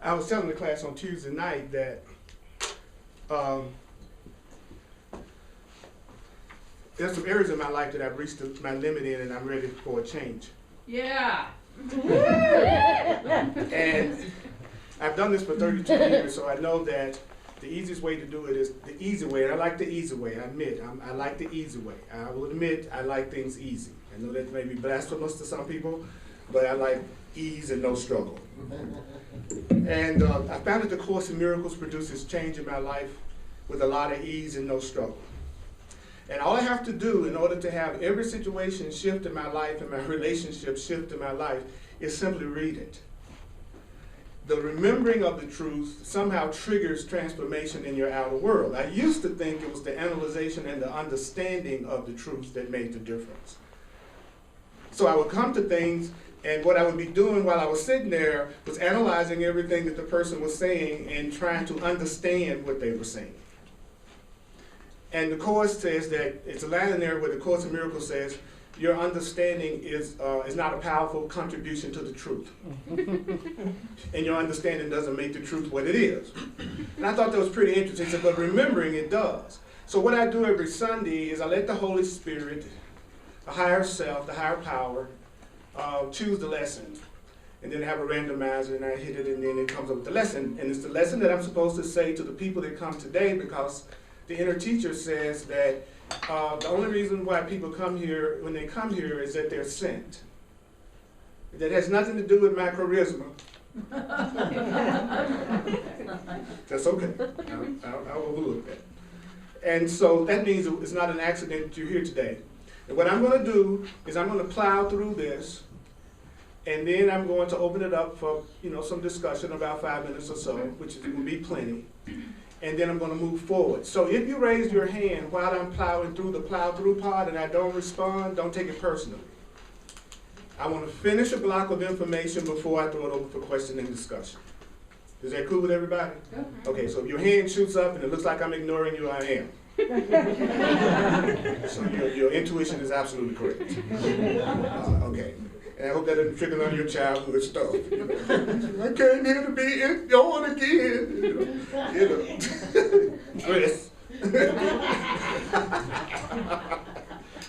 I was telling the class on Tuesday night that there's some areas in my life that I've reached my limit in and I'm ready for a change. Yeah. And I've done this for 32 years, so I know that the easiest way to do it is the easy way. And I like the easy way, I admit. I like the easy way. I will admit I like things easy. I know that may be blasphemous to some people, but I like ease and no struggle. And I found that the Course in Miracles produces change in my life with a lot of ease and no struggle. And all I have to do in order to have every situation shift in my life and my relationship shift in my life is simply read it. The remembering of the truth somehow triggers transformation in your outer world. I used to think it was the analyzation and the understanding of the truth that made the difference. So I would come to things, and what I would be doing while I was sitting there was analyzing everything that the person was saying and trying to understand what they were saying. And the Course says that, it's a line in there where the Course in Miracles says, your understanding is not a powerful contribution to the truth. And your understanding doesn't make the truth what it is. And I thought that was pretty interesting, but remembering it does. So what I do every Sunday is I let the Holy Spirit, the higher self, the higher power, choose the lesson. And then have a randomizer and I hit it and then it comes up with the lesson. And it's the lesson that I'm supposed to say to the people that come today, because the inner teacher says that the only reason why people come here, when they come here, is that they're sent. That has nothing to do with my charisma. That's okay. I'll overlook that. And so that means it's not an accident that you're here today. And what I'm going to do is I'm going to plow through this, and then I'm going to open it up for some discussion, about 5 minutes or so, which will be plenty. And then I'm going to move forward. So if you raise your hand while I'm plowing through the plow through part and I don't respond, don't take it personally. I want to finish a block of information before I throw it over for question and discussion. Is that cool with everybody? Okay, so if your hand shoots up and it looks like I'm ignoring you, I am. So your intuition is absolutely correct. Okay. And I hope that doesn't trigger on your childhood stuff. I came here to be ignored again. Stress.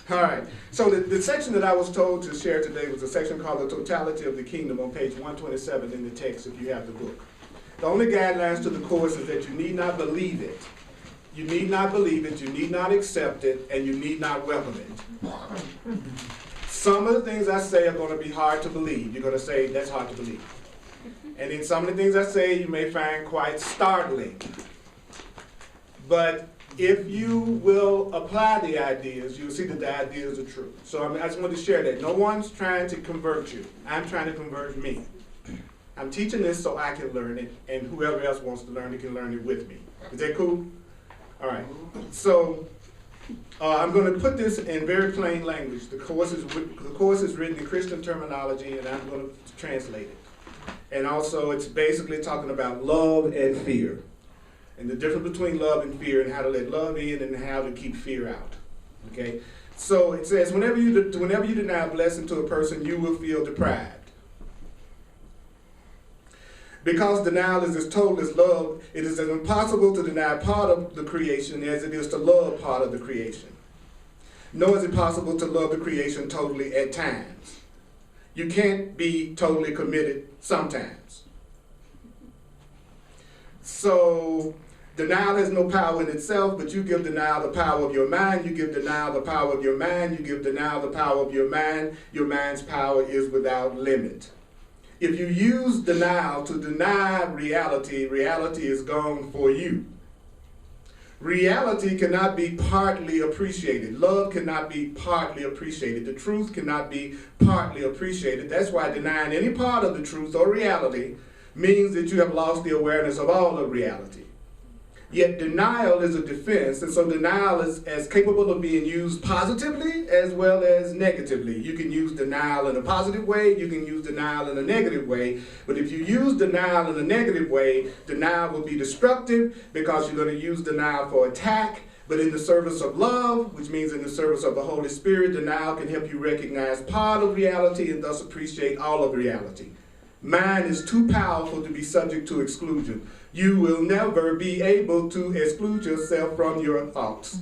All right. So the section that I was told to share today was a section called The Totality of the Kingdom on page 127 in the text, if you have the book. The only guidelines to the Course is that you need not believe it. You need not believe it, you need not accept it, and you need not welcome it. Some of the things I say are going to be hard to believe. You're going to say, that's hard to believe. And then some of the things I say you may find quite startling. But if you will apply the ideas, you'll see that the ideas are true. So I just want to share that. No one's trying to convert you. I'm trying to convert me. I'm teaching this so I can learn it, and whoever else wants to learn it can learn it with me. Is that cool? All right. So I'm going to put this in very plain language. The course is written in Christian terminology, and I'm going to translate it. And also, it's basically talking about love and fear, and the difference between love and fear, and how to let love in and how to keep fear out. Okay. So it says, whenever you deny a blessing to a person, you will feel deprived. Because denial is as total as love, it is as impossible to deny part of the creation as it is to love part of the creation. Nor is it possible to love the creation totally at times. You can't be totally committed sometimes. So denial has no power in itself, but you give denial the power of your mind. You give denial the power of your mind. You give denial the power of your mind. Your mind's power is without limit. If you use denial to deny reality, reality is gone for you. Reality cannot be partly appreciated. Love cannot be partly appreciated. The truth cannot be partly appreciated. That's why denying any part of the truth or reality means that you have lost the awareness of all of reality. Yet denial is a defense, and so denial is as capable of being used positively as well as negatively. You can use denial in a positive way, you can use denial in a negative way, but if you use denial in a negative way, denial will be destructive because you're going to use denial for attack, but in the service of love, which means in the service of the Holy Spirit, denial can help you recognize part of reality and thus appreciate all of reality. Mind is too powerful to be subject to exclusion. You will never be able to exclude yourself from your thoughts.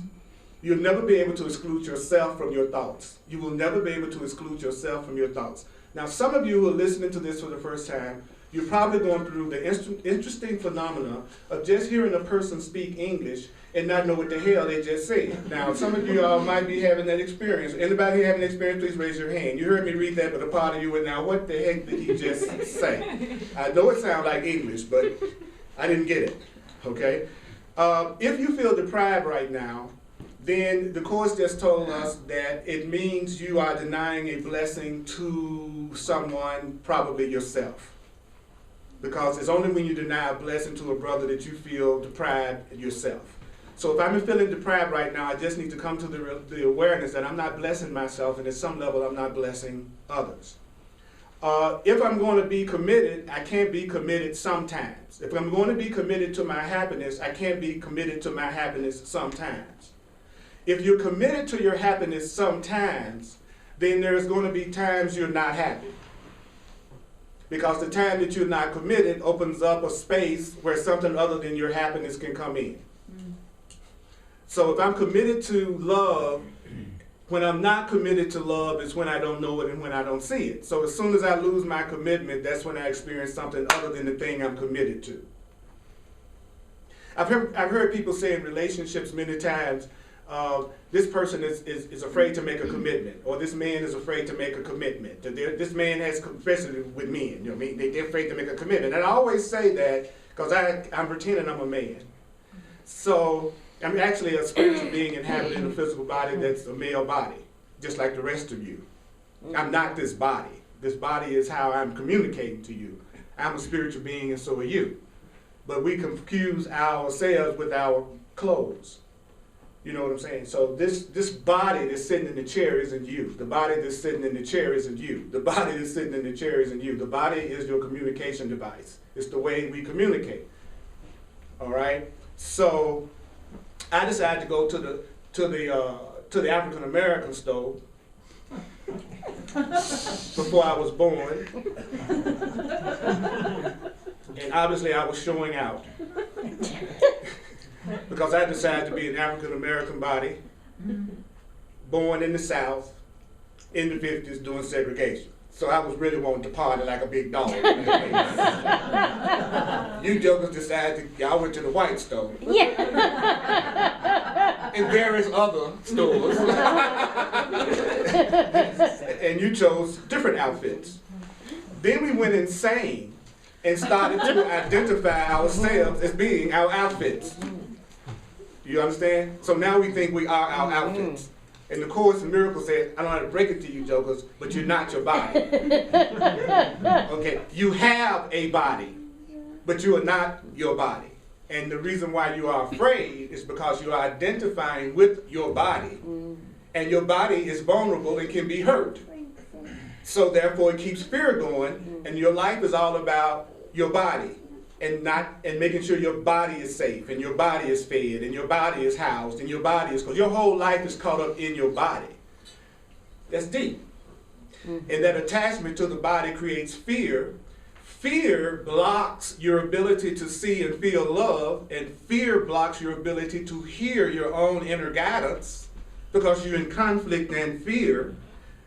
You'll never be able to exclude yourself from your thoughts. You will never be able to exclude yourself from your thoughts. Now, some of you who are listening to this for the first time, you're probably going through the interesting phenomena of just hearing a person speak English and not know what the hell they just said. Now, some of you all might be having that experience. Anybody having that experience, please raise your hand. You heard me read that, but a part of you went, now what the heck did he just say? I know it sounds like English, but I didn't get it, okay? If you feel deprived right now, then the Course just told us that it means you are denying a blessing to someone, probably yourself. Because it's only when you deny a blessing to a brother that you feel deprived yourself. So if I'm feeling deprived right now, I just need to come to the awareness that I'm not blessing myself, and at some level I'm not blessing others. If I'm going to be committed, I can't be committed sometimes. If I'm going to be committed to my happiness, I can't be committed to my happiness sometimes. If you're committed to your happiness sometimes, then there's going to be times you're not happy. Because the time that you're not committed opens up a space where something other than your happiness can come in. So if I'm committed to love, when I'm not committed to love is when I don't know it and when I don't see it. So as soon as I lose my commitment, that's when I experience something other than the thing I'm committed to. I've heard people say in relationships many times, this person is afraid to make a commitment, or this man is afraid to make a commitment. This man has, especially with men, you know, they're afraid to make a commitment. And I always say that because I'm pretending I'm a man. So I'm actually a spiritual being inhabiting a physical body that's a male body, just like the rest of you. I'm not this body. This body is how I'm communicating to you. I'm a spiritual being and so are you. But we confuse ourselves with our clothes. You know what I'm saying? So this body that's sitting in the chair isn't you. The body that's sitting in the chair isn't you. The body that's sitting in the chair isn't you. The body is your communication device. It's the way we communicate. All right? So I decided to go to the African American stove before I was born. And obviously I was showing out. Because I decided to be an African American body, born in the South, in the 50s, doing segregation. So I was really wanting to party like a big dog. You jokers decided y'all went to the white store. Yeah. And various other stores. And you chose different outfits. Then we went insane and started to identify ourselves as being our outfits. You understand? So now we think we are our outfits. And the Course in Miracles says, I don't have to break it to you, jokers, but you're not your body. Okay, you have a body, but you are not your body. And the reason why you are afraid is because you are identifying with your body. And your body is vulnerable and can be hurt. So therefore it keeps fear going, and your life is all about your body. And making sure your body is safe, and your body is fed, and your body is housed, and your body is, because your whole life is caught up in your body. That's deep. And that attachment to the body creates fear. Fear blocks your ability to see and feel love, and fear blocks your ability to hear your own inner guidance because you're in conflict and fear.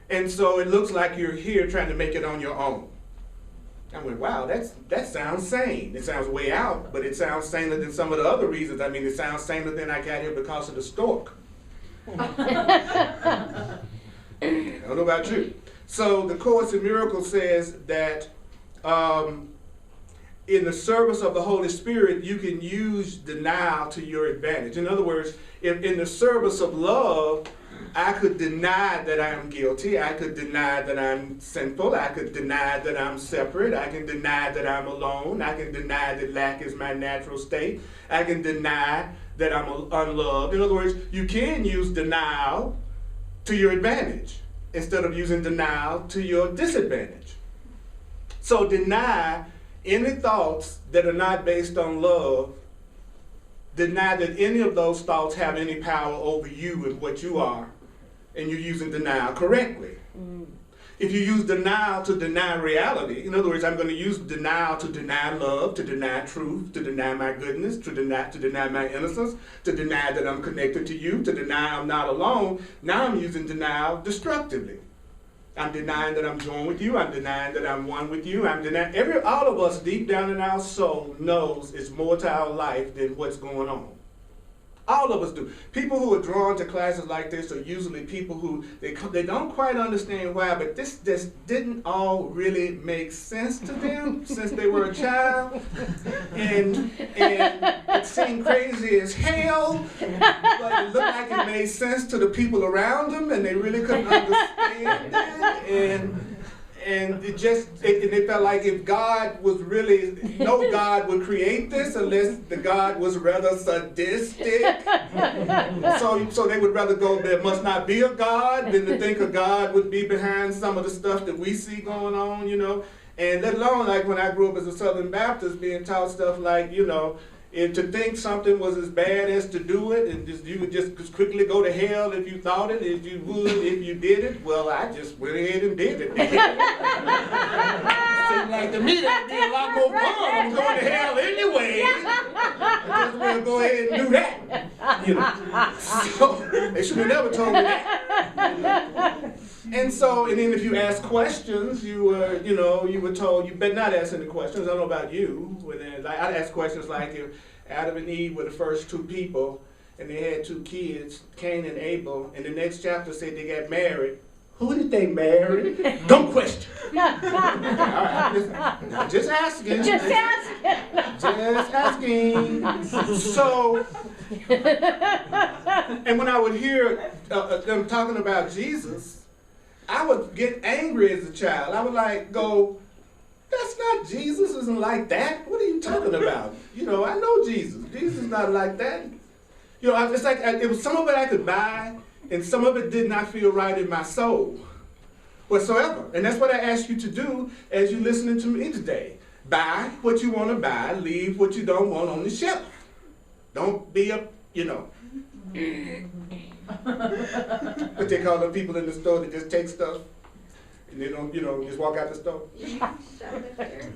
And so it looks like you're here trying to make it on your own. I went, wow, that sounds sane. It sounds way out, but it sounds saner than some of the other reasons. I mean, it sounds saner than I got here because of the stork. I don't know about you. So the Course in Miracles says that in the service of the Holy Spirit, you can use denial to your advantage. In other words, if in the service of love, I could deny that I'm guilty. I could deny that I'm sinful. I could deny that I'm separate. I can deny that I'm alone. I can deny that lack is my natural state. I can deny that I'm unloved. In other words, you can use denial to your advantage instead of using denial to your disadvantage. So deny any thoughts that are not based on love. Deny that any of those thoughts have any power over you and what you are. And you're using denial correctly. If you use denial to deny reality, in other words, I'm going to use denial to deny love, to deny truth, to deny my goodness, to deny my innocence, to deny that I'm connected to you, to deny I'm not alone. Now I'm using denial destructively. I'm denying that I'm joined with you. I'm denying that I'm one with you. I'm denying all of us deep down in our soul knows it's more to our life than what's going on. All of us do. People who are drawn to classes like this are usually people who, they don't quite understand why, but this didn't all really make sense to them since they were a child. And it seemed crazy as hell, but it looked like it made sense to the people around them, and they really couldn't understand it. And it felt like if God was really, no God would create this unless the God was rather sadistic. So they would rather go, there must not be a God, than to think a God would be behind some of the stuff that we see going on, you know. And let alone, like when I grew up as a Southern Baptist, being taught stuff like, you know, to think something was as bad as to do it, and you would just quickly go to hell if you thought it, as you would if you did it. Well, I just went ahead and did it. Seemed like to me that'd be a lot more fun. I'm going to hell anyway. I just want to go ahead and do that. You know. So they should have never told me that. And then if you ask questions, you were told you better not ask any questions. I don't know about you. I'd ask questions like, if Adam and Eve were the first two people, and they had two kids, Cain and Abel, and the next chapter said they got married. Who did they marry? Don't question. All right, listen, just asking. Just asking. So, and when I would hear them talking about Jesus, I would get angry as a child. I would go, that's not Jesus, isn't like that. What are you talking about? You know, I know Jesus. Jesus is not like that. You know, it's like it was some of it I could buy, and some of it did not feel right in my soul whatsoever. And that's what I ask you to do as you're listening to me today. Buy what you want to buy, leave what you don't want on the shelf. Don't be what they call the people in the store that just take stuff and they don't, just walk out the store.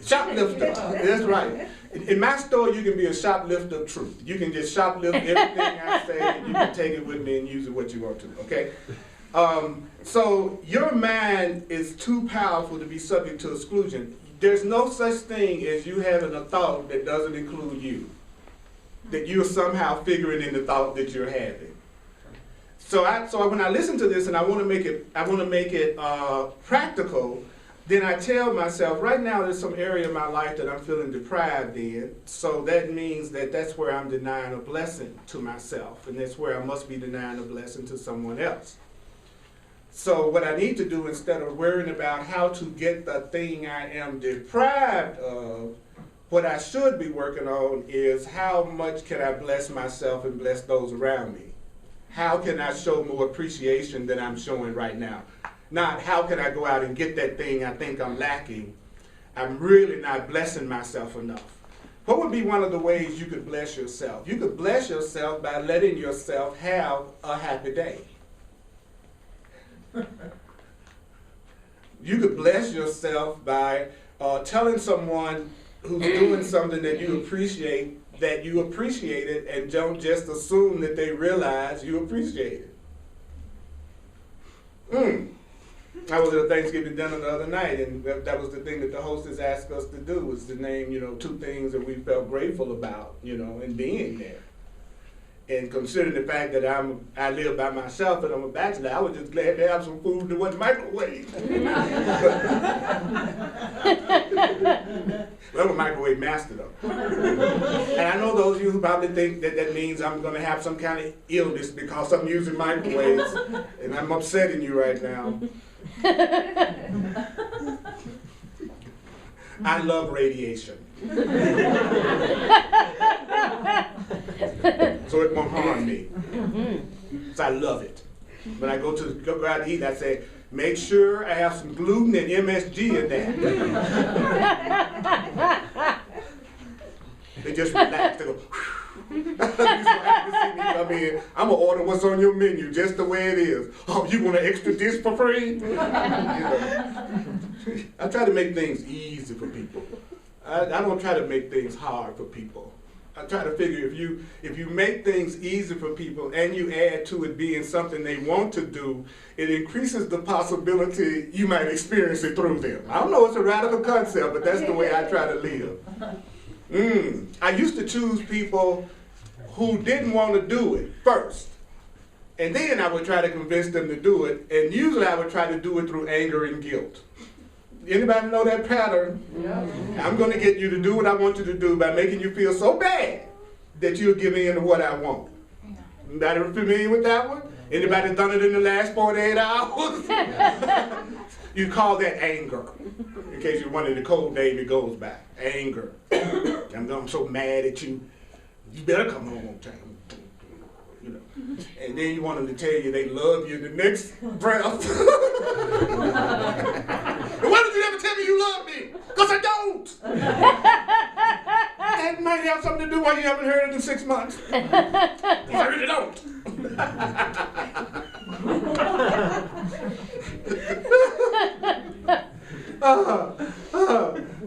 Shoplifter. That's right. In my store, you can be a shoplifter of truth. You can just shoplift everything I say, and you can take it with me and use it what you want to, okay? So your mind is too powerful to be subject to exclusion. There's no such thing as you having a thought that doesn't include you, that you're somehow figuring in the thought that you're having. So when I listen to this and I want to make it practical, then I tell myself, right now there's some area of my life that I'm feeling deprived in. So that means that's where I'm denying a blessing to myself, and that's where I must be denying a blessing to someone else. So what I need to do, instead of worrying about how to get the thing I am deprived of, what I should be working on is how much can I bless myself and bless those around me. How can I show more appreciation than I'm showing right now? Not how can I go out and get that thing I think I'm lacking. I'm really not blessing myself enough. What would be one of the ways you could bless yourself? You could bless yourself by letting yourself have a happy day. You could bless yourself by telling someone who's doing something that you appreciate it, and don't just assume that they realize you appreciate it. I was at a Thanksgiving dinner the other night, and that was the thing that the hostess asked us to do, was to name, two things that we felt grateful about, in being there. And considering the fact that I live by myself and I'm a bachelor, I was just glad to have some food that wasn't microwaved. Well, I'm a microwave master though. And I know those of you who probably think that means I'm going to have some kind of illness because I'm using microwaves, and I'm upsetting you right now. I love radiation. So it won't harm me. So I love it. When I go out to eat, I say, make sure I have some gluten and MSG in that. They just relax. They go, I mean, I'm gonna order what's on your menu just the way it is. Oh, you want an extra dish for free? You know. I try to make things easy for people. I don't try to make things hard for people. I try to figure if you make things easy for people and you add to it being something they want to do, it increases the possibility you might experience it through them. I don't know, it's a radical concept, but that's the way I try to live. I used to choose people who didn't want to do it first. And then I would try to convince them to do it, and usually I would try to do it through anger and guilt. Anybody know that pattern? Yeah. I'm going to get you to do what I want you to do by making you feel so bad that you're giving in to what I want. Anybody familiar with that one? Anybody done it in the last 48 hours? You call that anger. In case you're wondering, the code name it goes by. Anger. I'm so mad at you. You better come home on time. You know. And then you want them to tell you they love you in the next breath. And why don't you ever tell me you love me? Because I don't. That might have something to do why you haven't heard it in 6 months. I really don't.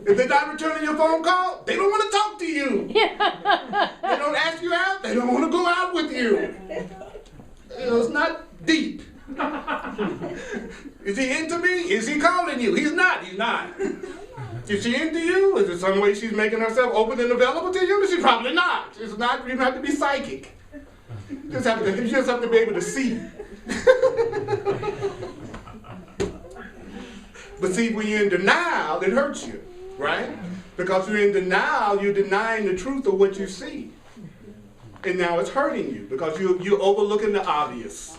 If they're not returning your phone call, they don't want to talk to you. They don't ask you out, they don't want to go out with you. You know, it's not deep. Is he into me? Is he calling you? He's not. Is she into you? Is there some way she's making herself open and available to you? She's probably not. It's not. You don't have to be psychic. You just have to be able to see. But see, when you're in denial, it hurts you, right? Because you're in denial, you're denying the truth of what you see. And now it's hurting you because you're overlooking the obvious.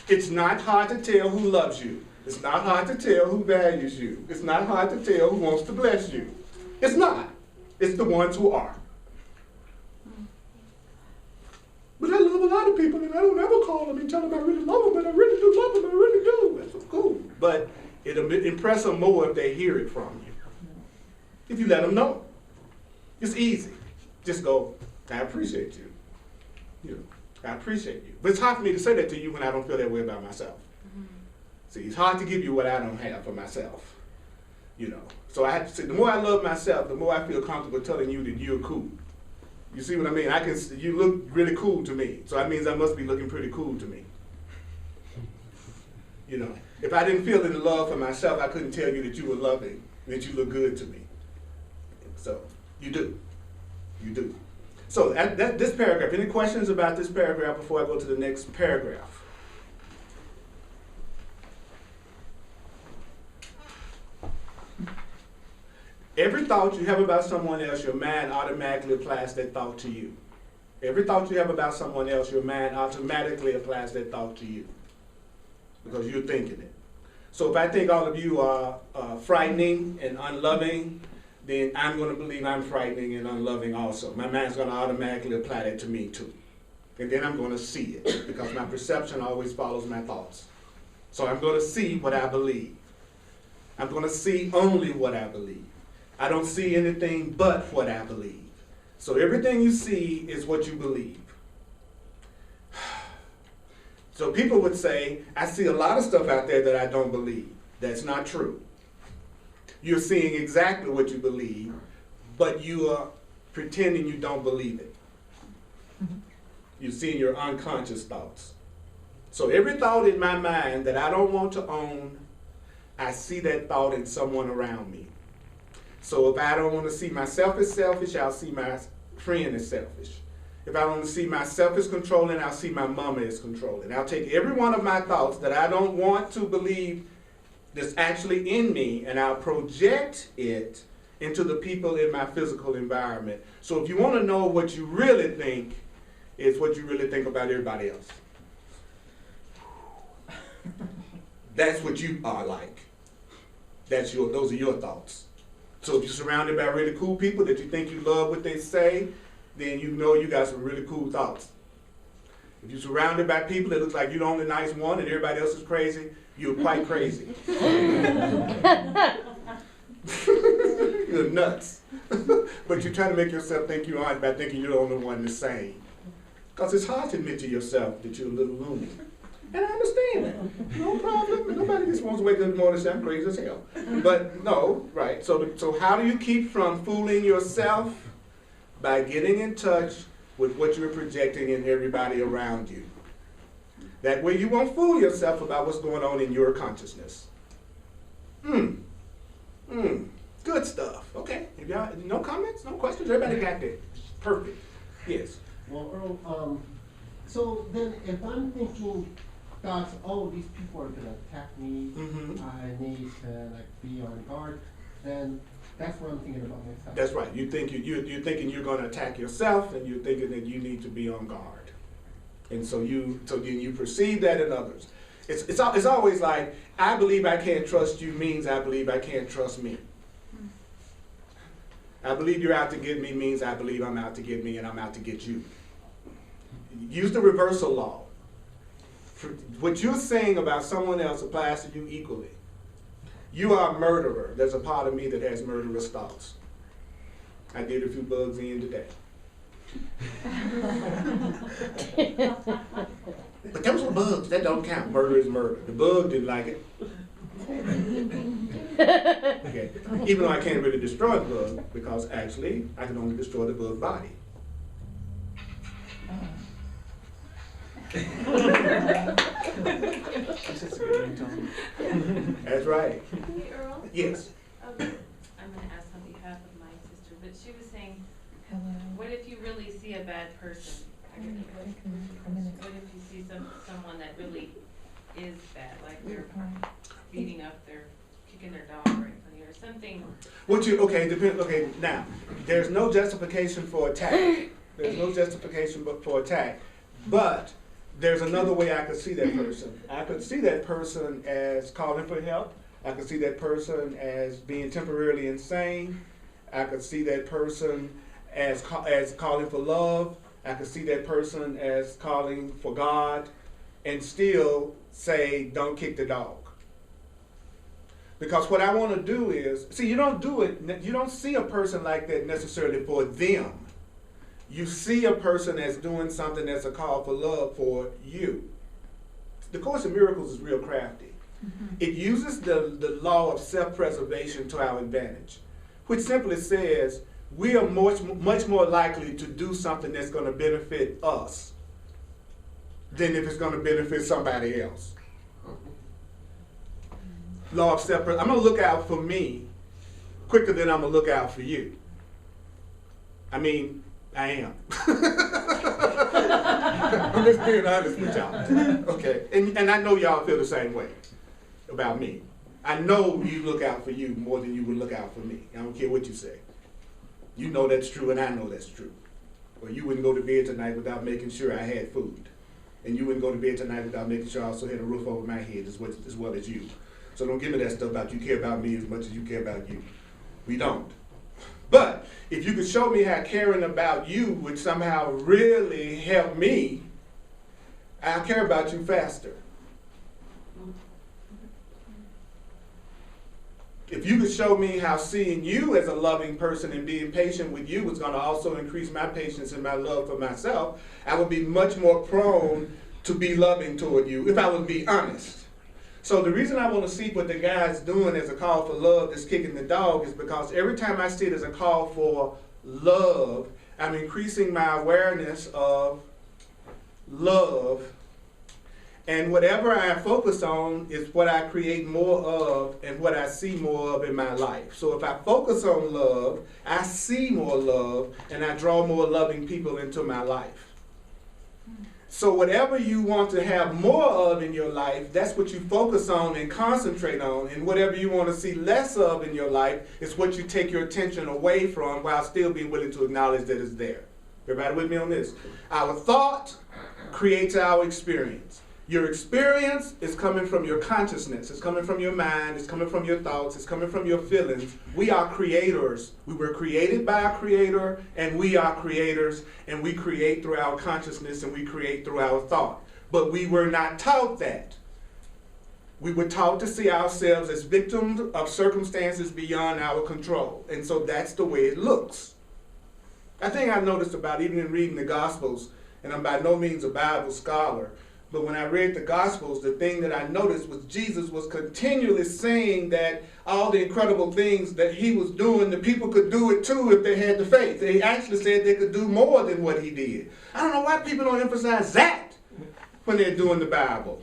It's not hard to tell who loves you. It's not hard to tell who values you. It's not hard to tell who wants to bless you. It's not. It's the ones who are. But I love a lot of people and I don't ever call them and tell them I really love them, but I really do love them, I really do. That's cool. But it'll impress them more if they hear it from you. If you let them know. It's easy. Just go, I appreciate you. You know, I appreciate you. But it's hard for me to say that to you when I don't feel that way about myself. See, it's hard to give you what I don't have for myself. You know. So I have to say, the more I love myself, the more I feel comfortable telling you that you're cool. You see what I mean? You look really cool to me. So that means I must be looking pretty cool to me. You know. If I didn't feel any love for myself, I couldn't tell you that you were loving, that you look good to me. So, you do. You do. So, this paragraph, any questions about this paragraph before I go to the next paragraph? Every thought you have about someone else, your mind automatically applies that thought to you. Every thought you have about someone else, your mind automatically applies that thought to you. Because you're thinking it. So if I think all of you are frightening and unloving, then I'm going to believe I'm frightening and unloving also. My mind's going to automatically apply that to me too. And then I'm going to see it because my perception always follows my thoughts. So I'm going to see what I believe. I'm going to see only what I believe. I don't see anything but what I believe. So everything you see is what you believe. So people would say, I see a lot of stuff out there that I don't believe. That's not true. You're seeing exactly what you believe, but you are pretending you don't believe it. You're seeing your unconscious thoughts. So every thought in my mind that I don't want to own, I see that thought in someone around me. So if I don't want to see myself as selfish, I'll see my friend as selfish. If I want to see myself as controlling, I'll see my mama as controlling. I'll take every one of my thoughts that I don't want to believe that's actually in me, and I'll project it into the people in my physical environment. So if you want to know what you really think, it's what you really think about everybody else. That's what you are like. Those are your thoughts. So if you're surrounded by really cool people that you think you love what they say, then you know you got some really cool thoughts. If you're surrounded by people that look like you're the only nice one and everybody else is crazy, you're quite crazy. You're nuts. but you're trying to make yourself think you aren't by thinking you're the only one that's sane. Because it's hard to admit to yourself that you're a little loony. And I understand that. No problem. Nobody just wants to wake up in the morning and say, I'm crazy as hell. But no, right. So how do you keep from fooling yourself? By getting in touch with what you're projecting in everybody around you. That way you won't fool yourself about what's going on in your consciousness. Good stuff. Okay. If y'all, no comments, no questions? Everybody got that? Perfect. Yes. Well, Earl, so then if I'm thinking thoughts, oh, these people are going to attack me, I need to be on guard, then that's what I'm thinking about myself. That's right. You're thinking you're going to attack yourself, and you're thinking that you need to be on guard. And so you perceive that in others. It's always like, I believe I can't trust you means I believe I can't trust me. I believe you're out to get me means I believe I'm out to get me and I'm out to get you. Use the reversal law. What you're saying about someone else applies to you equally. You are a murderer. There's a part of me that has murderous thoughts. I did a few bugs in today. But those were bugs. That don't count. Murder is murder. The bug didn't like it. Okay. Even though I can't really destroy the bug, because actually I can only destroy the bug body. That's right. Hey, Earl? Yes. I'm going to ask on behalf of my sister, but she was saying, what if you really see a bad person? What if you see someone that really is bad, like they're beating up, they're kicking their dog right in front of you, or something? Okay, now, there's no justification for attack. There's no justification for attack. But there's another way I could see that person. I could see that person as calling for help. I could see that person as being temporarily insane. I could see that person as calling for love. I could see that person as calling for God, and still say, don't kick the dog. Because what I want to do is, see, you don't see a person like that necessarily for them. You see a person as doing something that's a call for love for you. The Course in Miracles is real crafty. It uses the law of self-preservation to our advantage, which simply says we are much more likely to do something that's going to benefit us than if it's going to benefit somebody else. Law of self-preservation. I'm going to look out for me quicker than I'm going to look out for you. I mean, I am. I'm just being honest with y'all. Okay, and I know y'all feel the same way about me. I know you look out for you more than you would look out for me. I don't care what you say. You know that's true, and I know that's true. Or you wouldn't go to bed tonight without making sure I had food. And you wouldn't go to bed tonight without making sure I also had a roof over my head as well as you. So don't give me that stuff about you care about me as much as you care about you. We don't. But if you could show me how caring about you would somehow really help me, I'll care about you faster. If you could show me how seeing you as a loving person and being patient with you was going to also increase my patience and my love for myself, I would be much more prone to be loving toward you, if I would be honest. So the reason I want to see what the guy's doing as a call for love that's kicking the dog is because every time I see it as a call for love, I'm increasing my awareness of love. And whatever I focus on is what I create more of and what I see more of in my life. So if I focus on love, I see more love and I draw more loving people into my life. So whatever you want to have more of in your life, that's what you focus on and concentrate on. And whatever you want to see less of in your life is what you take your attention away from while still being willing to acknowledge that it's there. Everybody with me on this? Our thought creates our experience. Your experience is coming from your consciousness. It's coming from your mind. It's coming from your thoughts. It's coming from your feelings. We are creators. We were created by our Creator, and we are creators, and we create through our consciousness, and we create through our thought. But we were not taught that. We were taught to see ourselves as victims of circumstances beyond our control. And so that's the way it looks. I think I noticed about even in reading the Gospels, and I'm by no means a Bible scholar, but when I read the Gospels, the thing that I noticed was Jesus was continually saying that all the incredible things that he was doing, the people could do it too if they had the faith. He actually said they could do more than what he did. I don't know why people don't emphasize that when they're doing the Bible.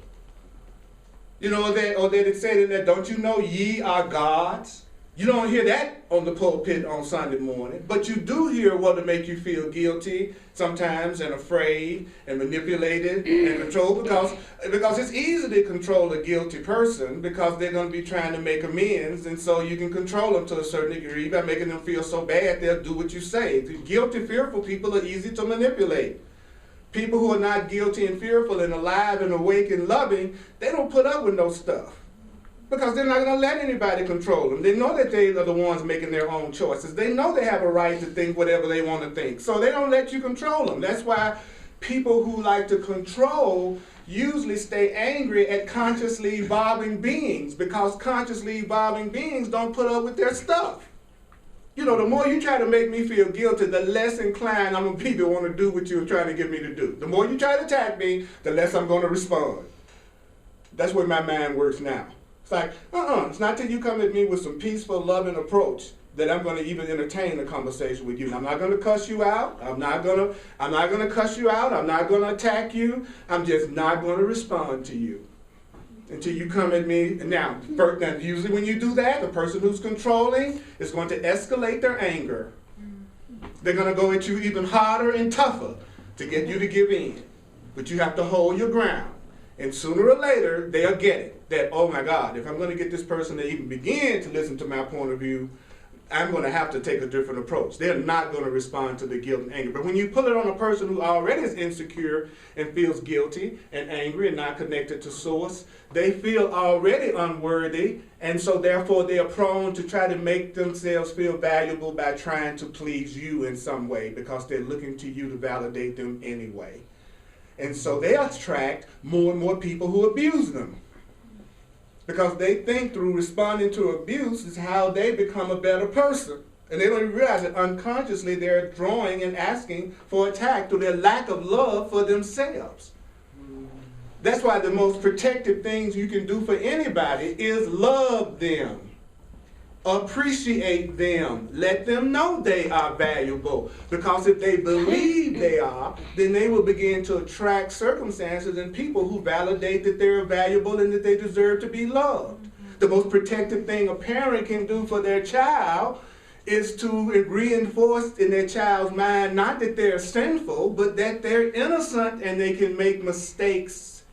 You know, or that it said in there, don't you know ye are gods? You don't hear that on the pulpit on Sunday morning, but you do hear what will make you feel guilty sometimes and afraid and manipulated and controlled because it's easy to control a guilty person because they're going to be trying to make amends, and so you can control them to a certain degree by making them feel so bad they'll do what you say. The guilty, fearful people are easy to manipulate. People who are not guilty and fearful and alive and awake and loving, they don't put up with no stuff. Because they're not going to let anybody control them. They know that they are the ones making their own choices. They know they have a right to think whatever they want to think. So they don't let you control them. That's why people who like to control usually stay angry at consciously evolving beings, because consciously evolving beings don't put up with their stuff. You know, the more you try to make me feel guilty, the less inclined I'm going to be to want to do what you're trying to get me to do. The more you try to attack me, the less I'm going to respond. That's where my mind works now. It's like, it's not till you come at me with some peaceful, loving approach that I'm going to even entertain a conversation with you. I'm not going to cuss you out. I'm not going to cuss you out. I'm not going to attack you. I'm just not going to respond to you until you come at me. Now, usually when you do that, the person who's controlling is going to escalate their anger. They're going to go at you even harder and tougher to get you to give in. But you have to hold your ground. And sooner or later, they'll get it. That, oh my God, if I'm going to get this person to even begin to listen to my point of view, I'm going to have to take a different approach. They're not going to respond to the guilt and anger. But when you put it on a person who already is insecure and feels guilty and angry and not connected to source, they feel already unworthy, and so therefore they are prone to try to make themselves feel valuable by trying to please you in some way because they're looking to you to validate them anyway. And so they attract more and more people who abuse them. Because they think through responding to abuse is how they become a better person. And they don't even realize that unconsciously they're drawing and asking for attack through their lack of love for themselves. That's why the most protective things you can do for anybody is love them. Appreciate them. Let them know they are valuable. Because if they believe they are, then they will begin to attract circumstances and people who validate that they're valuable and that they deserve to be loved. The most protective thing a parent can do for their child is to reinforce in their child's mind not that they're sinful, but that they're innocent and they can make mistakes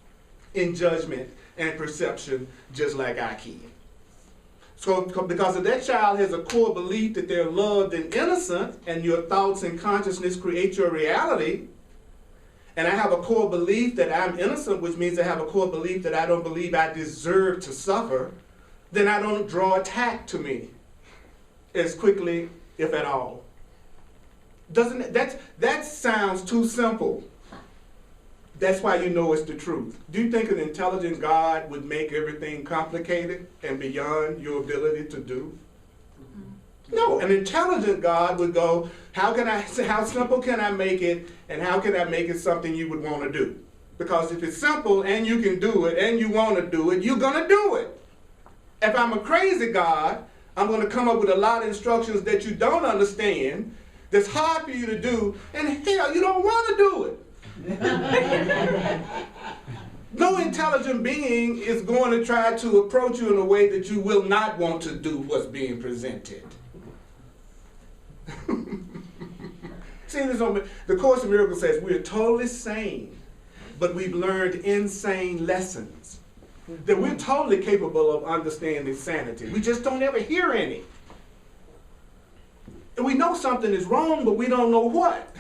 in judgment and perception just like I can. So, because if that child has a core belief that they're loved and innocent, and your thoughts and consciousness create your reality, and I have a core belief that I'm innocent, which means I have a core belief that I don't believe I deserve to suffer, then I don't draw attack to me as quickly, if at all. Doesn't that sounds too simple? That's why you know it's the truth. Do you think an intelligent God would make everything complicated and beyond your ability to do? No, an intelligent God would go, how simple can I make it, and how can I make it something you would want to do? Because if it's simple and you can do it and you want to do it, you're going to do it. If I'm a crazy God, I'm going to come up with a lot of instructions that you don't understand, that's hard for you to do, and hell, you don't want to do it. No intelligent being is going to try to approach you in a way that you will not want to do what's being presented. See, the Course in Miracles says we're totally sane, but we've learned insane lessons. That we're totally capable of understanding sanity. We just don't ever hear any. And we know something is wrong, but we don't know what.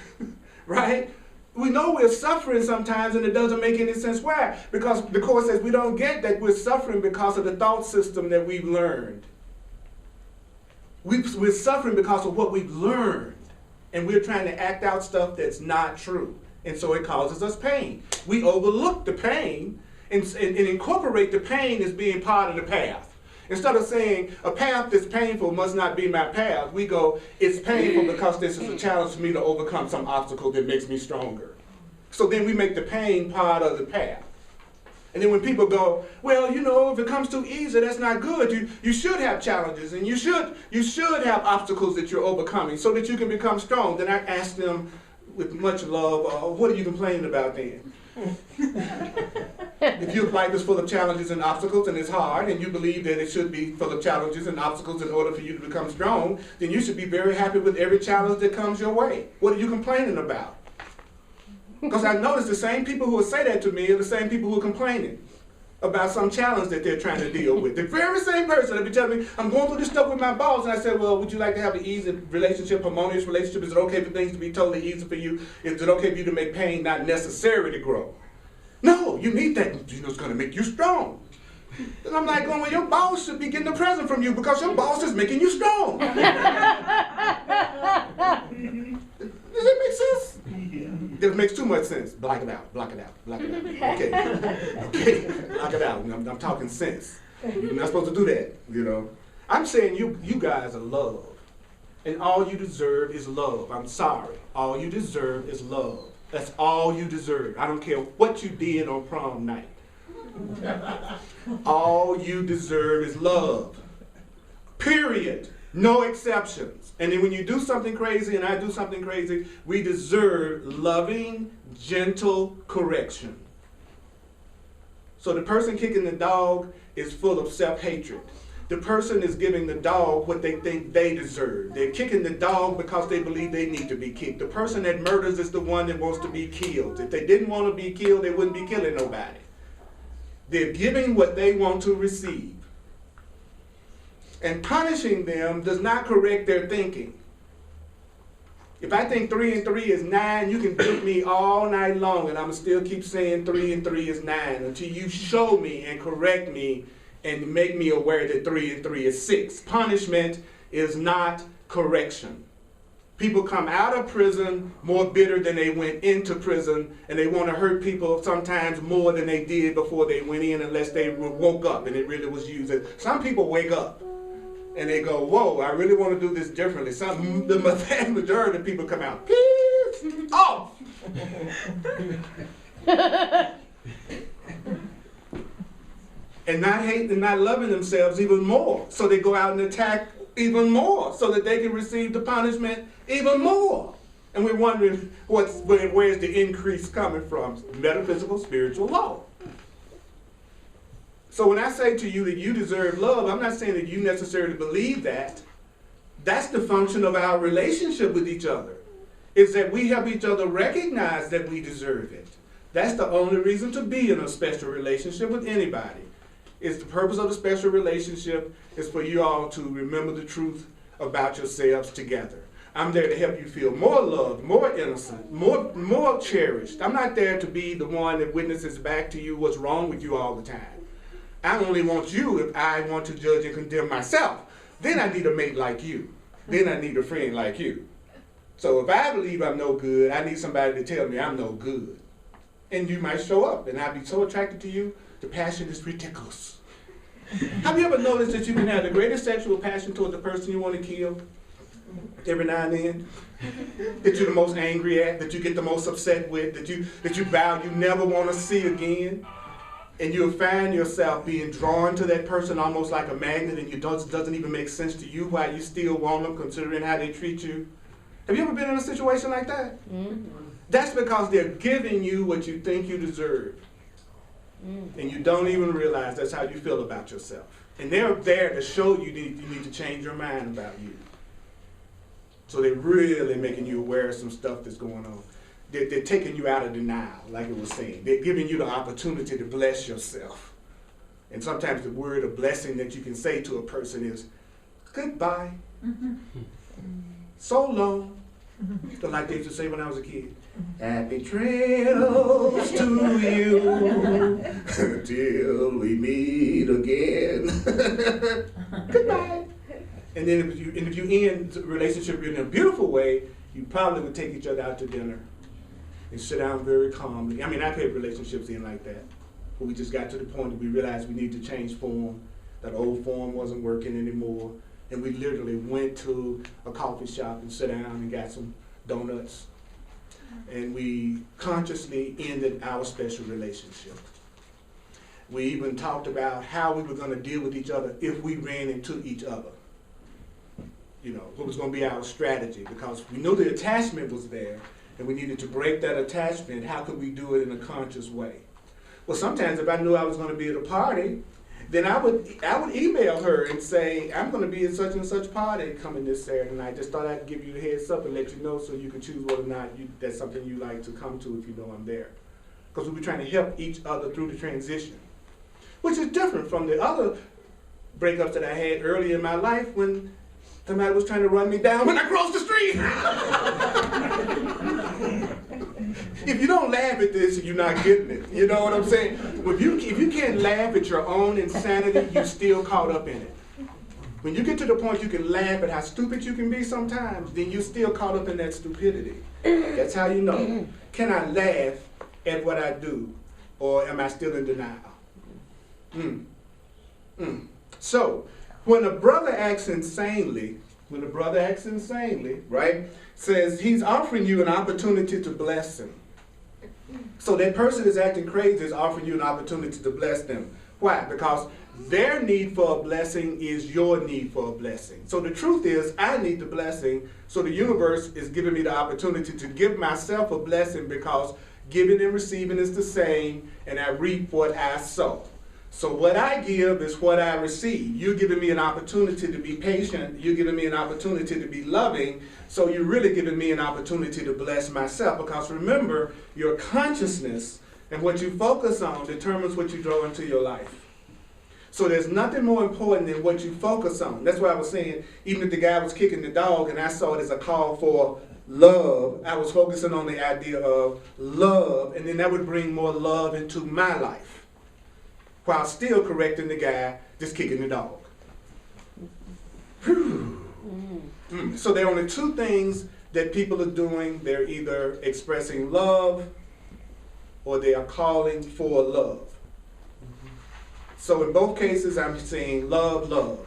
Right? We know we're suffering sometimes, and it doesn't make any sense. Why? Because the Course says we don't get that we're suffering because of the thought system that we've learned. We're suffering because of what we've learned, and we're trying to act out stuff that's not true, and so it causes us pain. We overlook the pain, and incorporate the pain as being part of the path. Instead of saying, a path that's painful must not be my path, we go, it's painful because this is a challenge for me to overcome some obstacle that makes me stronger. So then we make the pain part of the path. And then when people go, well, you know, if it comes too easy, that's not good. You should have challenges, and you should have obstacles that you're overcoming so that you can become strong. Then I ask them with much love, what are you complaining about then? If your life is full of challenges and obstacles and it's hard, and you believe that it should be full of challenges and obstacles in order for you to become strong, then you should be very happy with every challenge that comes your way. What are you complaining about? Because I notice the same people who will say that to me are the same people who are complaining about some challenge that they're trying to deal with. The very same person that be telling me, I'm going through this stuff with my boss, and I said, well, would you like to have an easy relationship, harmonious relationship? Is it okay for things to be totally easy for you? Is it okay for you to make pain not necessary to grow? No, you need that. You know, it's going to make you strong. And I'm like, well, your boss should be getting a present from you because your boss is making you strong. Does that make sense? It makes too much sense. Block it out, block it out, block it out. Okay, okay, block it out. I'm talking sense. You're not supposed to do that, you know. I'm saying you guys are loved, and all you deserve is love. I'm sorry. All you deserve is love. That's all you deserve. I don't care what you did on prom night. All you deserve is love. Period. No exceptions. And then when you do something crazy and I do something crazy, we deserve loving, gentle correction. So the person kicking the dog is full of self-hatred. The person is giving the dog what they think they deserve. They're kicking the dog because they believe they need to be kicked. The person that murders is the one that wants to be killed. If they didn't want to be killed, they wouldn't be killing nobody. They're giving what they want to receive. And punishing them does not correct their thinking. If I think 3 and 3 is 9, you can beat me all night long and I'm going to still keep saying 3 and 3 is 9 until you show me and correct me and make me aware that 3 and 3 is 6. Punishment is not correction. People come out of prison more bitter than they went into prison, and they want to hurt people sometimes more than they did before they went in unless they woke up and it really was used. Some people wake up and they go, whoa, I really want to do this differently. The vast majority of people come out, peace off. And not hating and not loving themselves even more. So they go out and attack even more so that they can receive the punishment even more. And we're wondering where's the increase coming from? Metaphysical, spiritual law. So when I say to you that you deserve love, I'm not saying that you necessarily believe that. That's the function of our relationship with each other, is that we help each other recognize that we deserve it. That's the only reason to be in a special relationship with anybody. It's the purpose of the special relationship is for you all to remember the truth about yourselves together. I'm there to help you feel more loved, more innocent, more cherished. I'm not there to be the one that witnesses back to you what's wrong with you all the time. I only want you if I want to judge and condemn myself. Then I need a mate like you. Then I need a friend like you. So if I believe I'm no good, I need somebody to tell me I'm no good. And you might show up, and I'll be so attracted to you, the passion is ridiculous. Have you ever noticed that you can have the greatest sexual passion toward the person you want to kill every now and then? That you're the most angry at, that you get the most upset with, that you vow you never want to see again? And you'll find yourself being drawn to that person almost like a magnet, and it doesn't even make sense to you why you still want them considering how they treat you. Have you ever been in a situation like that? Mm-hmm. That's because they're giving you what you think you deserve. Mm-hmm. And you don't even realize that's how you feel about yourself. And they're there to show you need to change your mind about you. So they're really making you aware of some stuff that's going on. They're taking you out of denial, like it was saying. They're giving you the opportunity to bless yourself. And sometimes the word of blessing that you can say to a person is, goodbye. Mm-hmm. So long. Like they used to say when I was a kid. Happy trails to you until we meet again. Goodbye. And then if you end the relationship in a beautiful way, you probably would take each other out to dinner and sit down very calmly. I mean, I've had relationships in like that. but we just got to the point that we realized we need to change form. That old form wasn't working anymore. And we literally went to a coffee shop and sat down and got some donuts. And we consciously ended our special relationship. We even talked about how we were going to deal with each other if we ran into each other. You know, what was going to be our strategy, because we knew the attachment was there and we needed to break that attachment. How could we do it in a conscious way? Well, sometimes if I knew I was going to be at a party, then I would email her and say, I'm going to be at such and such party coming this Saturday night. Just thought I'd give you a heads up and let you know so you can choose whether or not that's something you like to come to if you know I'm there. Because we were trying to help each other through the transition, which is different from the other breakups that I had early in my life when somebody was trying to run me down when I crossed the street. If you don't laugh at this, you're not getting it. You know what I'm saying? If you can't laugh at your own insanity, you're still caught up in it. When you get to the point you can laugh at how stupid you can be sometimes, then you're still caught up in that stupidity. That's how you know. Can I laugh at what I do, or am I still in denial? So, when a brother acts insanely, right, says he's offering you an opportunity to bless him. So that person is acting crazy is offering you an opportunity to bless them. Why? Because their need for a blessing is your need for a blessing. So the truth is, I need the blessing, so the universe is giving me the opportunity to give myself a blessing, because giving and receiving is the same, and I reap what I sow. So what I give is what I receive. You're giving me an opportunity to be patient. You're giving me an opportunity to be loving. So you're really giving me an opportunity to bless myself. Because remember, your consciousness and what you focus on determines what you draw into your life. So there's nothing more important than what you focus on. That's why I was saying, even if the guy was kicking the dog and I saw it as a call for love, I was focusing on the idea of love, and then that would bring more love into my life, while still correcting the guy just kicking the dog. So there are only two things that people are doing. They're either expressing love or they are calling for love. So in both cases, I'm saying love, love,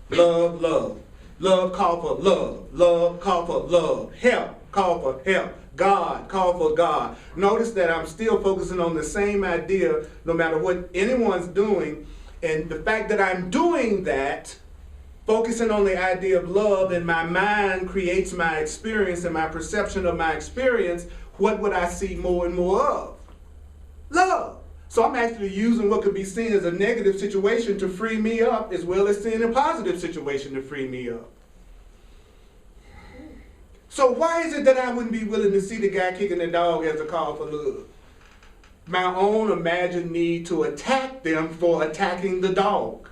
love, love. Love, call for love. Love, call for love. Help, call for help. God, call for God. Notice that I'm still focusing on the same idea no matter what anyone's doing. And the fact that I'm doing that, focusing on the idea of love in my mind creates my experience and my perception of my experience. What would I see more and more of? Love. So I'm actually using what could be seen as a negative situation to free me up, as well as seeing a positive situation to free me up. So why is it that I wouldn't be willing to see the guy kicking the dog as a call for love? My own imagined need to attack them for attacking the dog.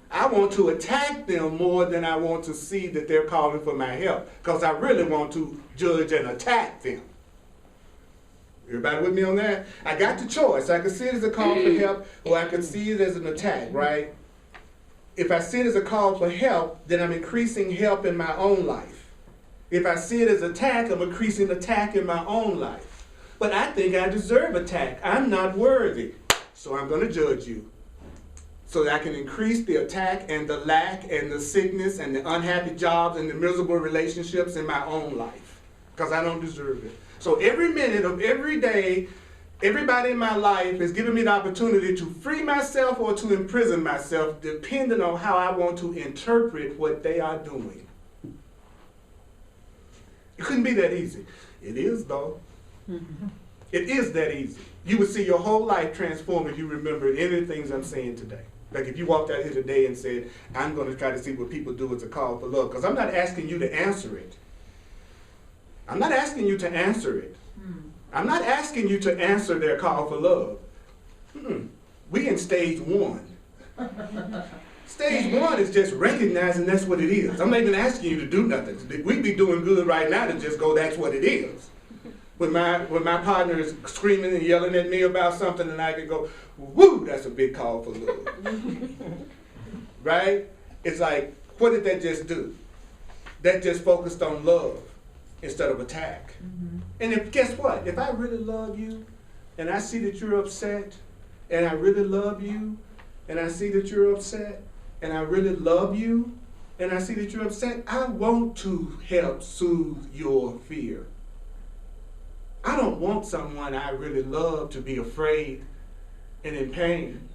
I want to attack them more than I want to see that they're calling for my help, because I really want to judge and attack them. Everybody with me on that? I got the choice. I could see it as a call for help, or I could see it as an attack, right? If I see it as a call for help, then I'm increasing help in my own life. If I see it as attack, I'm increasing attack in my own life. But I think I deserve attack. I'm not worthy, so I'm going to judge you, so that I can increase the attack and the lack and the sickness and the unhappy jobs and the miserable relationships in my own life, because I don't deserve it. So every minute of every day, everybody in my life is giving me the opportunity to free myself or to imprison myself, depending on how I want to interpret what they are doing. It couldn't be that easy. It is, though. It is that easy. You would see your whole life transform if you remembered any of the things I'm saying today. Like if you walked out here today and said, I'm going to try to see what people do as a call for love. Because I'm not asking you to answer it. I'm not asking you to answer it. I'm not asking you to answer their call for love. We in stage one. Stage one is just recognizing that's what it is. I'm not even asking you to do nothing. We'd be doing good right now to just go, that's what it is. When my partner is screaming and yelling at me about something, and I can go, woo, that's a big call for love. Right? It's like, what did that just do? That just focused on love instead of attack. And guess what? If I really love you and I see that you're upset and I really love you, and I see that you're upset, and I really love you, and I see that you're upset, I want to help soothe your fear. I don't want someone I really love to be afraid and in pain.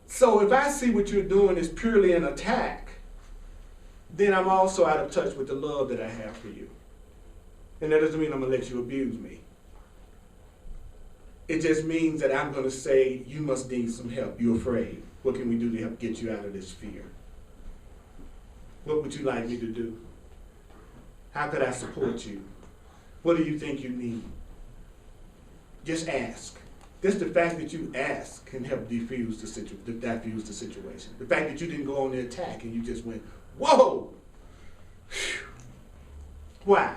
So if I see what you're doing is purely an attack, then I'm also out of touch with the love that I have for you. And that doesn't mean I'm going to let you abuse me. It just means that I'm going to say, you must need some help. You're afraid. What can we do to help get you out of this fear? What would you like me to do? How could I support you? What do you think you need? Just ask. Just the fact that you ask can help diffuse the situation. The fact that you didn't go on the attack and you just went, whoa! Why?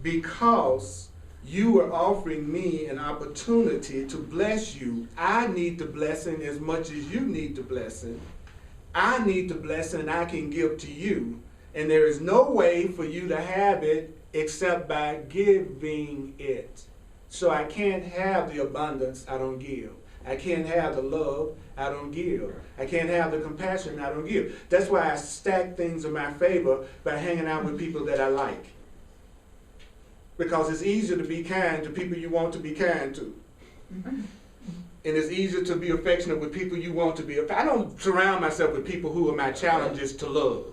Because you are offering me an opportunity to bless you. I need the blessing as much as you need the blessing. I need the blessing I can give to you. And there is no way for you to have it except by giving it. So I can't have the abundance I don't give. I can't have the love I don't give. I can't have the compassion I don't give. That's why I stack things in my favor by hanging out with people that I like. Because it's easier to be kind to people you want to be kind to. And it's easier to be affectionate with people you want to be affectionate. I don't surround myself with people who are my challenges to love.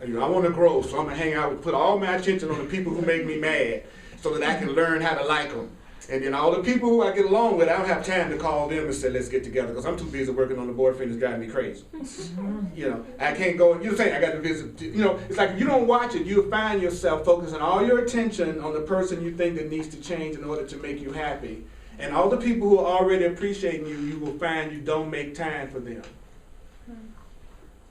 You know, I want to grow, so I'm going to hang out and put all my attention on the people who make me mad so that I can learn how to like them. And then all the people who I get along with, I don't have time to call them and say, let's get together, because I'm too busy working on the boyfriend that's driving me crazy. You know, I can't go, you know, saying I got to visit, you know, it's like if you don't watch it, you'll find yourself focusing all your attention on the person you think that needs to change in order to make you happy. And all the people who are already appreciating you, you will find you don't make time for them.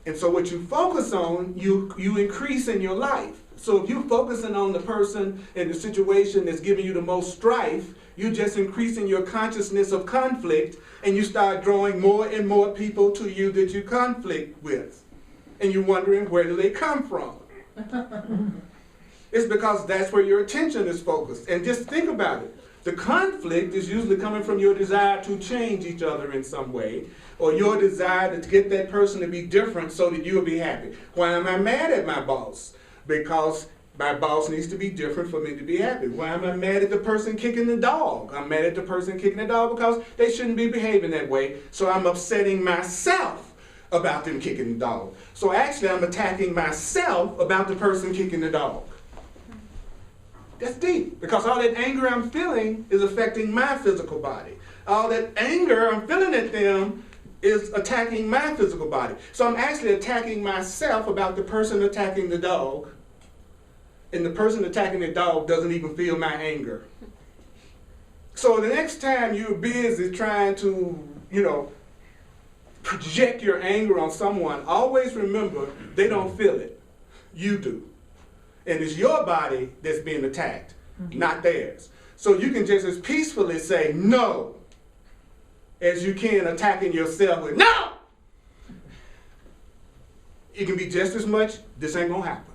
And so what you focus on, you increase in your life. So if you're focusing on the person and the situation that's giving you the most strife, you're just increasing your consciousness of conflict, and you start drawing more and more people to you that you conflict with. And you're wondering, where do they come from? It's because that's where your attention is focused. And just think about it. The conflict is usually coming from your desire to change each other in some way, or your desire to get that person to be different so that you'll be happy. Why am I mad at my boss? Because my boss needs to be different for me to be happy. Why am I mad at the person kicking the dog? I'm mad at the person kicking the dog because they shouldn't be behaving that way, so I'm upsetting myself about them kicking the dog. So actually I'm attacking myself about the person kicking the dog. That's deep, because all that anger I'm feeling is affecting my physical body. All that anger I'm feeling at them is attacking my physical body. So I'm actually attacking myself about the person attacking the dog, and the person attacking the dog doesn't even feel my anger. So the next time you're busy trying to, you know, project your anger on someone, always remember they don't feel it. You do. And it's your body that's being attacked, not theirs. So you can just as peacefully say no as you can attacking yourself with no. It can be just as much, this ain't gonna happen.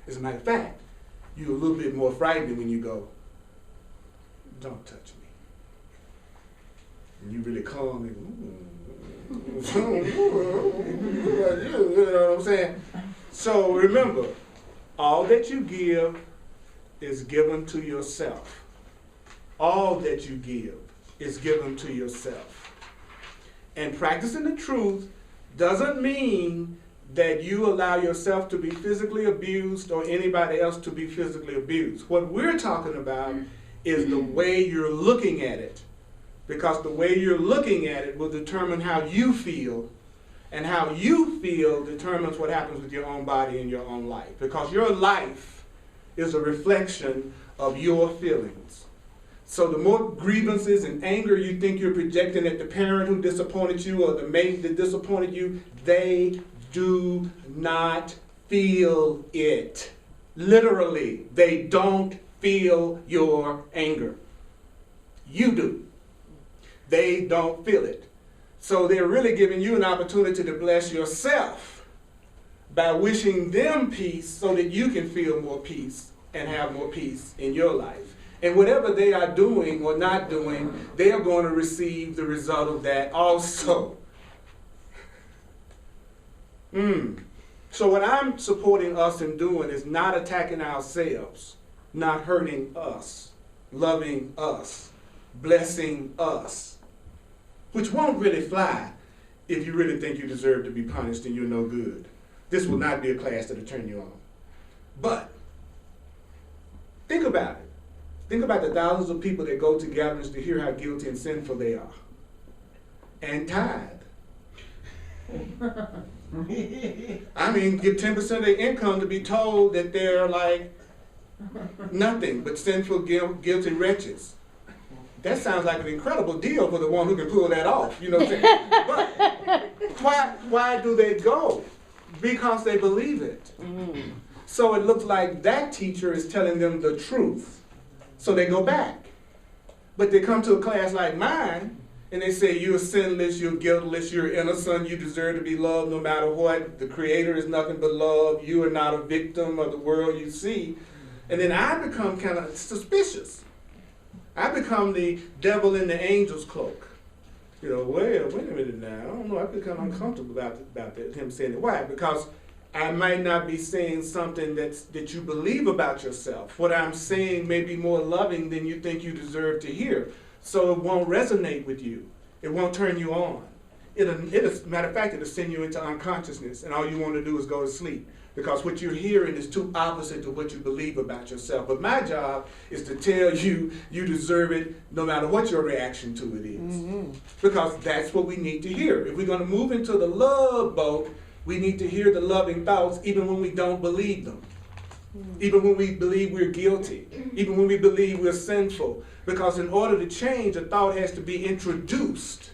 As a matter of fact, you're a little bit more frightened when you go, don't touch me. And you really calm and you know what I'm saying? So remember, all that you give is given to yourself. All that you give is given to yourself. And practicing the truth doesn't mean that you allow yourself to be physically abused or anybody else to be physically abused. What we're talking about is the way you're looking at it. Because the way you're looking at it will determine how you feel. And how you feel determines what happens with your own body and your own life. Because your life is a reflection of your feelings. So the more grievances and anger you think you're projecting at the parent who disappointed you or the mate that disappointed you, they do not feel it. Literally, they don't feel your anger. You do. They don't feel it. So they're really giving you an opportunity to bless yourself by wishing them peace so that you can feel more peace and have more peace in your life. And whatever they are doing or not doing, they are going to receive the result of that also. So what I'm supporting us in doing is not attacking ourselves, not hurting us, loving us, blessing us, which won't really fly if you really think you deserve to be punished and you're no good. This will not be a class that'll turn you on. But think about it. Think about the thousands of people that go to gatherings to hear how guilty and sinful they are. And tithe. I mean, give 10% of their income to be told that they're like nothing but sinful, guilty wretches. That sounds like an incredible deal for the one who can pull that off. You know what I'm saying? But why do they go? Because they believe it. So it looks like that teacher is telling them the truth. So they go back. But they come to a class like mine, and they say you're sinless, you're guiltless, you're innocent, you deserve to be loved no matter what. The Creator is nothing but love. You are not a victim of the world you see. And then I become kind of suspicious. I become the devil in the angel's cloak. You know, well, wait a minute now. I don't know. I become uncomfortable about that, him saying it. Why? Because I might not be saying something that you believe about yourself. What I'm saying may be more loving than you think you deserve to hear. So it won't resonate with you. It won't turn you on. Matter of fact, it'll send you into unconsciousness, and all you want to do is go to sleep. Because what you're hearing is too opposite to what you believe about yourself. But my job is to tell you you deserve it no matter what your reaction to it is. Because that's what we need to hear. If we're going to move into the love boat, we need to hear the loving thoughts even when we don't believe them. Even when we believe we're guilty. Even when we believe we're sinful. Because in order to change, a thought has to be introduced.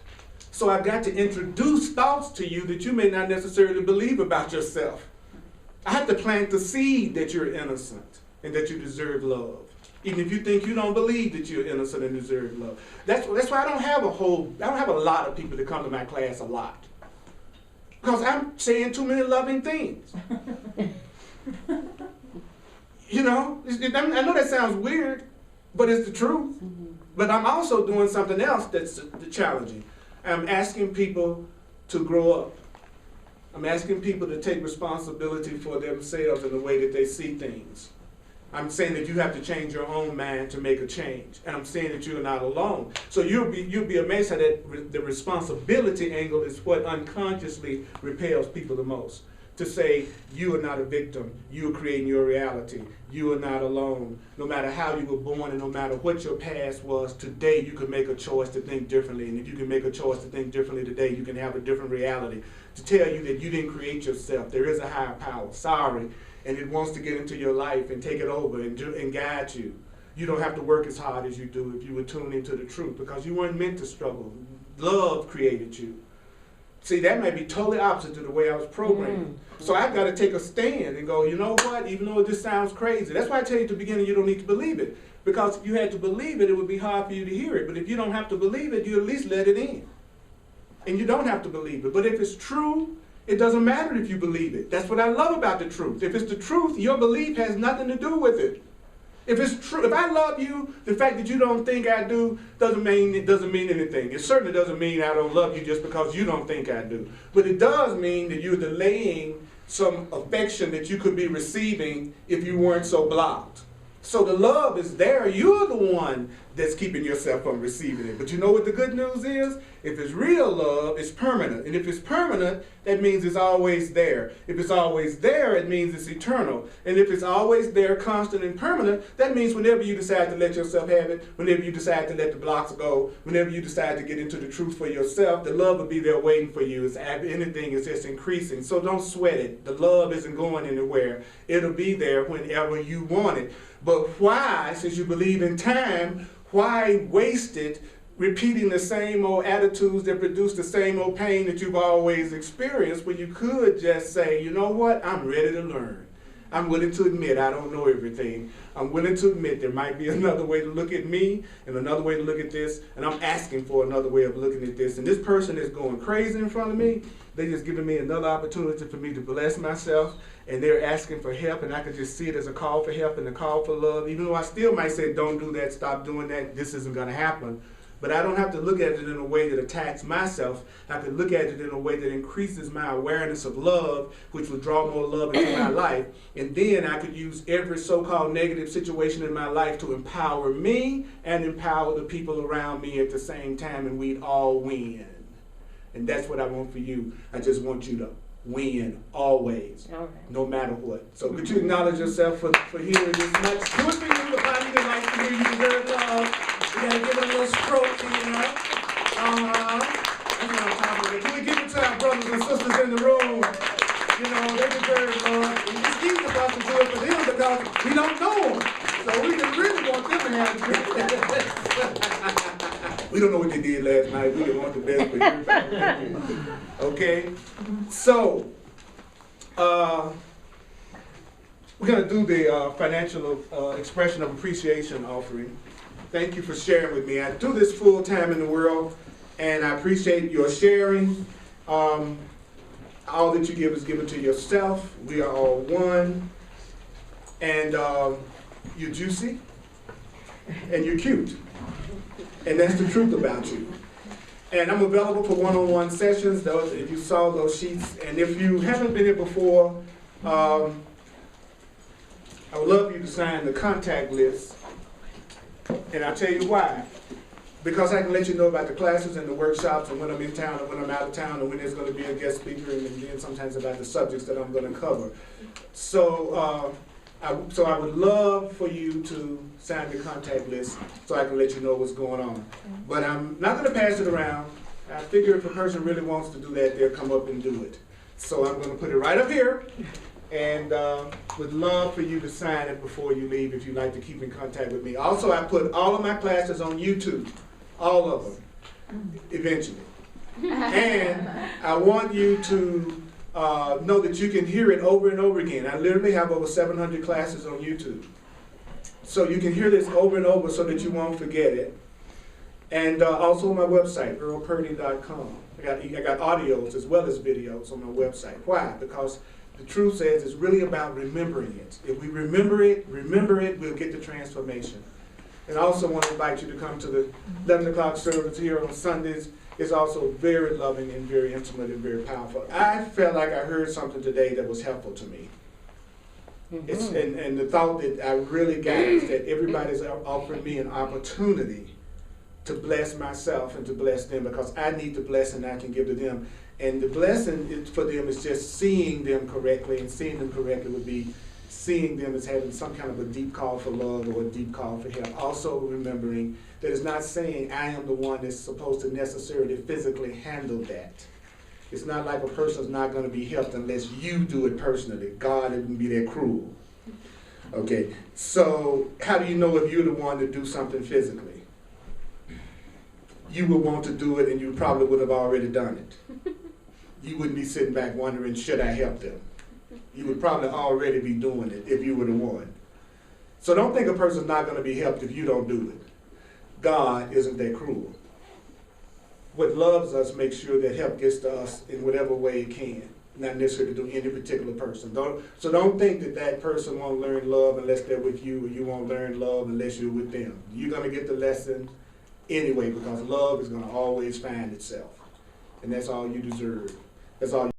So I've got to introduce thoughts to you that you may not necessarily believe about yourself. I have to plant the seed that you're innocent and that you deserve love. Even if you think you don't believe that you're innocent and deserve love. That's why I don't have a lot of people that come to my class a lot. Because I'm saying too many loving things. You know, I know that sounds weird, but it's the truth. But I'm also doing something else that's challenging. I'm asking people to grow up. I'm asking people to take responsibility for themselves in the way that they see things. I'm saying that you have to change your own mind to make a change. And I'm saying that you're not alone. So you'll be amazed how that the responsibility angle is what unconsciously repels people the most. To say, you are not a victim. You are creating your reality. You are not alone. No matter how you were born and no matter what your past was, today you can make a choice to think differently. And if you can make a choice to think differently today, you can have a different reality. To tell you that you didn't create yourself. There is a higher power. Sorry. And it wants to get into your life and take it over and guide you. You don't have to work as hard as you do if you would tune into the truth, because you weren't meant to struggle. Love created you. See, that might be totally opposite to the way I was programmed. So I've got to take a stand and go, you know what, even though this sounds crazy. That's why I tell you at the beginning you don't need to believe it. Because if you had to believe it, it would be hard for you to hear it. But if you don't have to believe it, you at least let it in. And you don't have to believe it. But if it's true, it doesn't matter if you believe it. That's what I love about the truth. If it's the truth, your belief has nothing to do with it. If it's true, if I love you, the fact that you don't think I do doesn't mean anything. It certainly doesn't mean I don't love you just because you don't think I do. But it does mean that you're delaying some affection that you could be receiving if you weren't so blocked. So the love is there. You're the one that's keeping yourself from receiving it. But you know what the good news is? If it's real love, it's permanent. And if it's permanent, that means it's always there. If it's always there, it means it's eternal. And if it's always there, constant and permanent, that means whenever you decide to let yourself have it, whenever you decide to let the blocks go, whenever you decide to get into the truth for yourself, the love will be there waiting for you. If anything, it's just increasing. So don't sweat it. The love isn't going anywhere. It'll be there whenever you want it. But why, since you believe in time, why waste it repeating the same old attitudes that produce the same old pain that you've always experienced, when you could just say, you know what, I'm ready to learn. I'm willing to admit I don't know everything. I'm willing to admit there might be another way to look at me and another way to look at this, and I'm asking for another way of looking at this. And this person is going crazy in front of me. They just giving me another opportunity for me to bless myself, and they're asking for help, and I can just see it as a call for help and a call for love. Even though I still might say, don't do that, stop doing that, this isn't going to happen. But I don't have to look at it in a way that attacks myself. I can look at it in a way that increases my awareness of love, which will draw more love into my life. And then I could use every so-called negative situation in my life to empower me and empower the people around me at the same time, and we'd all win. And that's what I want for you. I just want you to win always, no matter what. So could you acknowledge yourself for hearing this much? Do it for you, the body that likes to hear you deserve love. We gotta give it a little stroke, you know. That's what I'm talking about. Can we give it to our brothers and sisters in the room? You know, they deserve love. And it's easy for us to do it for them because we don't know them. So we really want them to have the best. We don't know what they did last night. We just want the best for you. Okay? So, we're going to do the financial expression of appreciation offering. Thank you for sharing with me. I do this full time in the world, and I appreciate your sharing. All that you give is given to yourself. We are all one. And you're juicy, and you're cute. And that's the truth about you. And I'm available for one-on-one sessions, those, if you saw those sheets. And if you haven't been here before, I would love you to sign the contact list. And I'll tell you why. Because I can let you know about the classes and the workshops and when I'm in town and when I'm out of town and when there's going to be a guest speaker, and then sometimes about the subjects that I'm going to cover. So I would love for you to sign the contact list so I can let you know what's going on. But I'm not going to pass it around. I figure if a person really wants to do that, they'll come up and do it. So I'm going to put it right up here, and would love for you to sign it before you leave if you'd like to keep in contact with me. Also, I put all of my classes on YouTube, all of them, eventually. And I want you to know that you can hear it over and over again. I literally have over 700 classes on YouTube. So you can hear this over and over so that you won't forget it. And also on my website, earlpurdy.com. I got audios as well as videos on my website. Why? Because the truth says it's really about remembering it. If we remember it, we'll get the transformation. And I also want to invite you to come to the 11 o'clock service here on Sundays. It's also very loving and very intimate and very powerful. I felt like I heard something today that was helpful to me. And the thought that I really got is that everybody's offering me an opportunity to bless myself and to bless them, because I need the blessing I can give to them. And the blessing for them is just seeing them correctly, and seeing them correctly would be seeing them as having some kind of a deep call for love or a deep call for help. Also remembering that it's not saying I am the one that's supposed to necessarily physically handle that. It's not like a person's not going to be helped unless you do it personally. God wouldn't be that cruel. Okay, so how do you know if you're the one to do something physically? You would want to do it, and you probably would have already done it. You wouldn't be sitting back wondering, should I help them? You would probably already be doing it if you were the one. So don't think a person's not going to be helped if you don't do it. God isn't that cruel. What loves us makes sure that help gets to us in whatever way it can, not necessarily to any particular person. So don't think that that person won't learn love unless they're with you, or you won't learn love unless you're with them. You're going to get the lesson anyway, because love is going to always find itself. And that's all you deserve. That's all